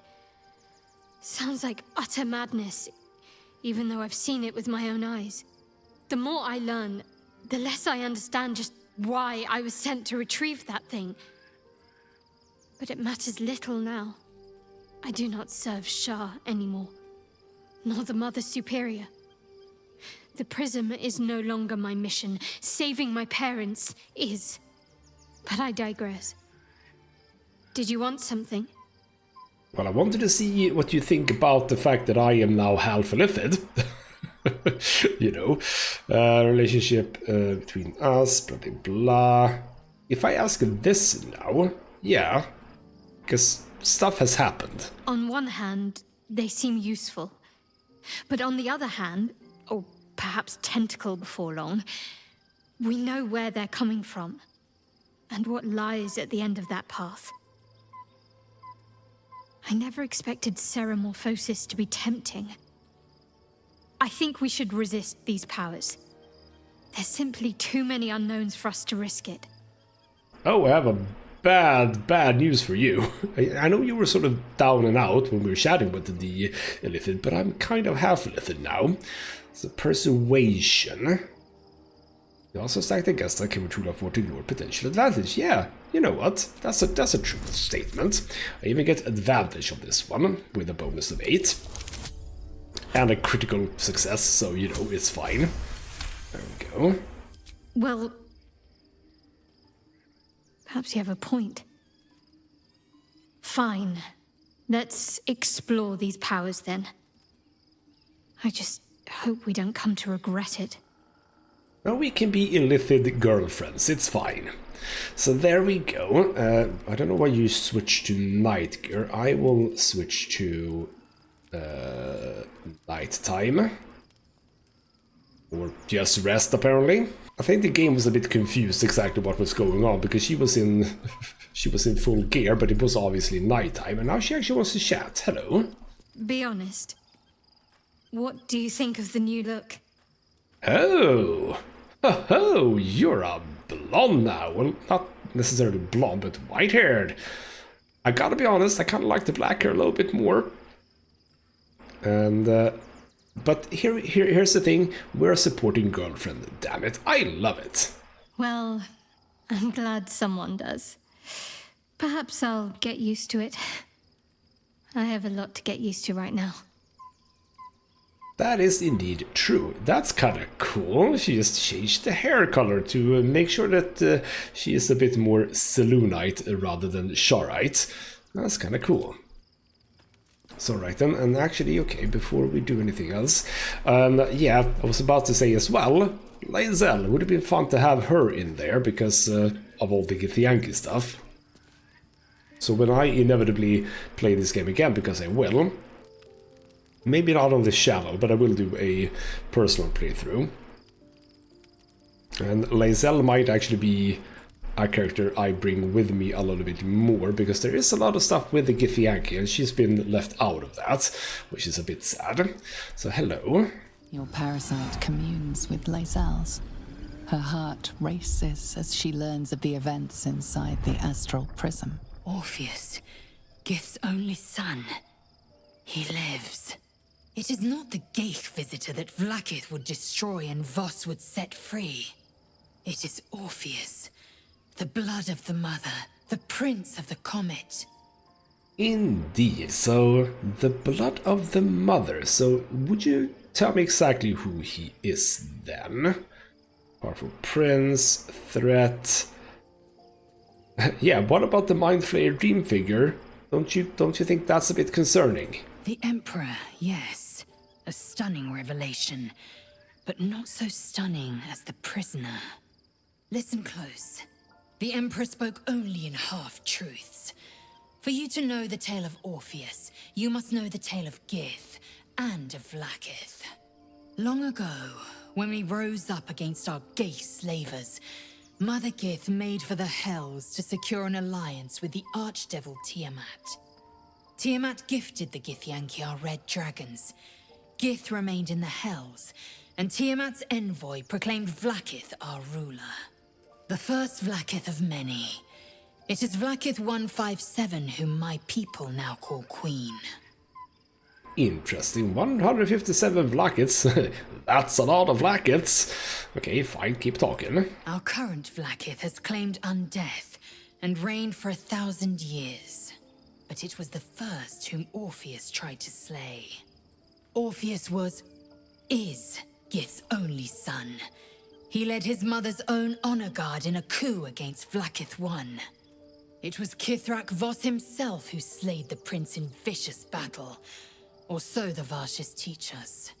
Sounds like utter madness, even though I've seen it with my own eyes. The more I learn, the less I understand just why I was sent to retrieve that thing. But it matters little now. I do not serve Shah anymore, nor the Mother Superior. The prism is no longer my mission. Saving my parents is. But I digress. Did you want something? Well, I wanted to see what you think about the fact that I am now half-illithid. You know, relationship between us, blah, blah, blah. If I ask this now, yeah, because stuff has happened. On one hand, they seem useful. But on the other hand, or perhaps tentacle before long, we know where they're coming from, and what lies at the end of that path. I never expected Ceramorphosis to be tempting. I think we should resist these powers. There's simply too many unknowns for us to risk it. Oh, I have a bad news for you. I know you were sort of down and out when we were chatting with the Illithid, but I'm kind of half Illithid now. So persuasion. You also stack the guest that can tool afford to ignore potential advantage. Yeah, you know what? That's a true statement. I even get advantage on this one with a bonus of 8. And a critical success, so you know it's fine. There we go. Well, perhaps you have a point. Fine. Let's explore these powers then. I just hope we don't come to regret it. Now we can be illithid girlfriends, it's fine. So there we go. I don't know why you switch to night gear. I will switch to nighttime. Or just rest, apparently. I think the game was a bit confused exactly what was going on, because she was in full gear, but it was obviously nighttime, and now she actually wants to chat. Hello. Be honest. What do you think of the new look? Oh, you're a blonde now. Well, not necessarily blonde, but white-haired. I gotta be honest, I kind of like the black hair a little bit more. And, but here's the thing. We're a supporting girlfriend, damn it. I love it. Well, I'm glad someone does. Perhaps I'll get used to it. I have a lot to get used to right now. That is indeed true. That's kind of cool. She just changed the hair color to make sure that she is a bit more Saloonite rather than Sharite. That's kind of cool. So right then, and actually, okay, before we do anything else, yeah, I was about to say as well, Lae'zel, would have been fun to have her in there because of all the Githyanki stuff. So when I inevitably play this game again, because I will, maybe not on this channel, but I will do a personal playthrough. And Lae'zel might actually be a character I bring with me a little bit more, because there is a lot of stuff with the Githyanki, and she's been left out of that, which is a bit sad. So hello. Your parasite communes with Lae'zel's. Her heart races as she learns of the events inside the astral prism. Orpheus, Gith's only son. He lives. It is not the Geich visitor that Vlaakith would destroy and Voss would set free. It is Orpheus, the blood of the mother, the prince of the comet. Indeed, so the blood of the mother. So would you tell me exactly who he is then? Powerful prince, threat. Yeah, what about the Mind Flayer dream figure? Don't you think that's a bit concerning? The Emperor, yes. A stunning revelation. But not so stunning as the prisoner. Listen close. The Emperor spoke only in half-truths. For you to know the tale of Orpheus, you must know the tale of Gith and of Vlaakith. Long ago, when we rose up against our Geich slavers, Mother Gith made for the Hells to secure an alliance with the archdevil Tiamat. Tiamat gifted the Githyanki our red dragons. Gith remained in the Hells, and Tiamat's envoy proclaimed Vlaakith our ruler. The first Vlaakith of many. It is Vlaakith 157 whom my people now call Queen. Interesting. 157 Vlaakiths. That's a lot of Vlaakiths. Okay, fine, keep talking. Our current Vlaakith has claimed undeath and reigned for 1,000 years. But it was the first whom Orpheus tried to slay. Orpheus is Gith's only son. He led his mother's own honor guard in a coup against Vlaakith I. It was Kithrak Voss himself who slayed the prince in vicious battle, or so the Varshas teach us.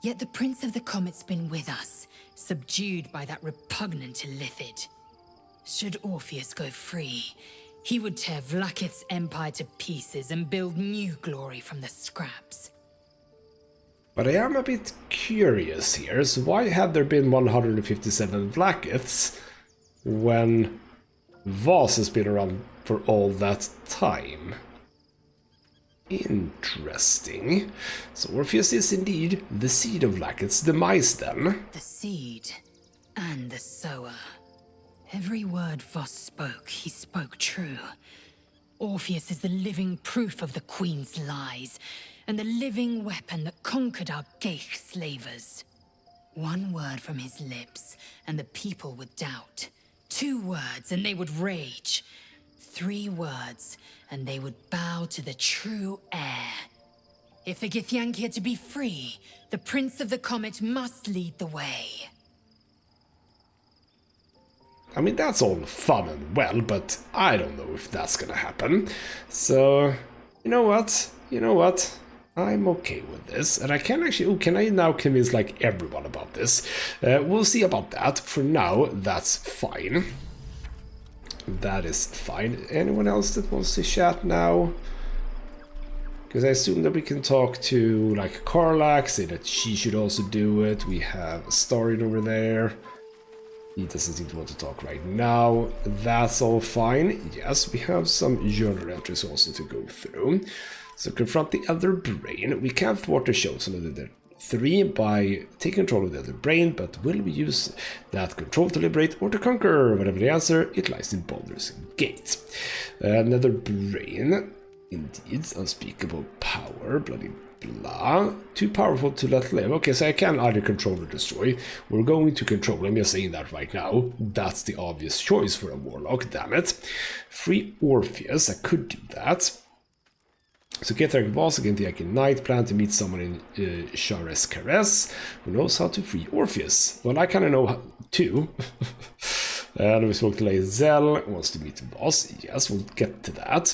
Yet the Prince of the Comet's been with us, subdued by that repugnant illithid. Should Orpheus go free, he would tear Vlaakith's empire to pieces and build new glory from the scraps. But I am a bit curious here, so why have there been 157 Vlaakiths when Voss has been around for all that time? Interesting. So Orpheus is indeed the seed of Vlaakith's demise then. The seed and the sower. Every word Voss spoke, he spoke true. Orpheus is the living proof of the Queen's lies, and the living weapon that conquered our Geich slavers. One word from his lips, and the people would doubt. 2 words, and they would rage. 3 words, and they would bow to the true heir. If the Githyanki are to be free, the Prince of the Comet must lead the way. I mean, that's all fun and well, but I don't know if that's gonna happen. So, you know what? I'm okay with this, and I can actually... Oh, can I now convince, like, everyone about this? We'll see about that. For now, that's fine. That is fine. Anyone else that wants to chat now? Because I assume that we can talk to, like, Karlak, say that she should also do it. We have Starin over there. He doesn't seem to want to talk right now. That's all fine. Yes, we have some journal entries also to go through. So confront the Elder Brain. We can thwart the chosen of the 3 by taking control of the Elder Brain, but will we use that control to liberate or to conquer? Whatever the answer, it lies in Baldur's Gate. Another Brain. Indeed, unspeakable power, bloody blah. Too powerful to let live. Okay, so I can either control or destroy. We're going to control. I'm just saying that right now. That's the obvious choice for a warlock, damn it. Free Orpheus, I could do that. So Githyanki Vaz, again, the Knight, plan to meet someone in Shares Caress who knows how to free Orpheus. Well, I kind of know how to. And we spoke to Lae'zel, wants to meet Vaz. Yes, we'll get to that.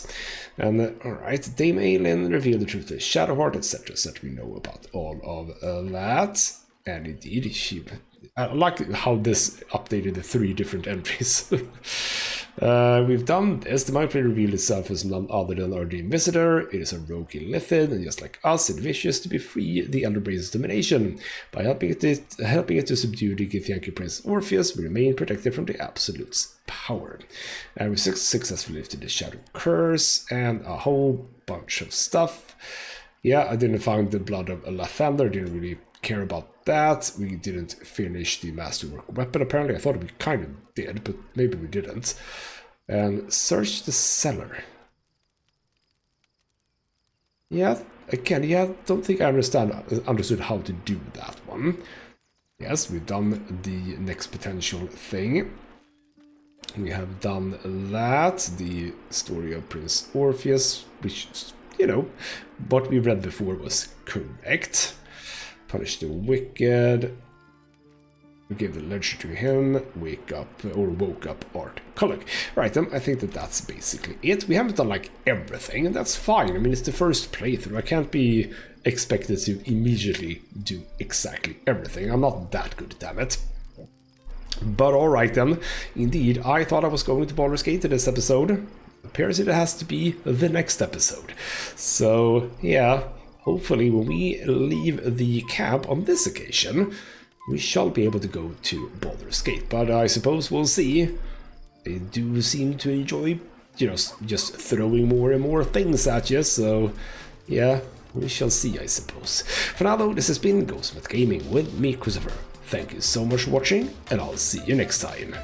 And alright, Dame Aelin revealed the truth to Shadowheart, etc. So we know about all of that. And indeed, I like how this updated the 3 different entries. We've done this. The Mind Flayer revealed itself as none other than our dream visitor. It is a rogue Illithid, and just like us, it wishes to be free the Elder Brain's domination. By helping it to subdue the Githyanki Prince Orpheus, we remain protected from the Absolute's power. And we successfully lifted the Shadow Curse, and a whole bunch of stuff. Yeah, I didn't find the Blood of Lathander, didn't really care about that. We didn't finish the Masterwork weapon, apparently. I thought we kind of did, but maybe we didn't. And search the cellar. Yeah, again, don't think I understood how to do that one. Yes, we've done the next potential thing. We have done that, the story of Prince Orpheus, which, you know, what we read before was correct. Punish the wicked. We gave the ledger to him. Woke up Art Kullock. Right, then I think that's basically it. We haven't done like everything, and that's fine. I mean, it's the first playthrough. I can't be expected to immediately do exactly everything. I'm not that good, damn it. But alright then. Indeed, I thought I was going to Baldur's Gate in this episode. Appears it has to be the next episode. So, yeah. Hopefully, when we leave the camp on this occasion, we shall be able to go to Baldur's Gate. But I suppose we'll see. They do seem to enjoy, you know, just throwing more and more things at you. So, yeah, we shall see, I suppose. For now, though, this has been ghostmutgaming with me, Christopher. Thank you so much for watching, and I'll see you next time.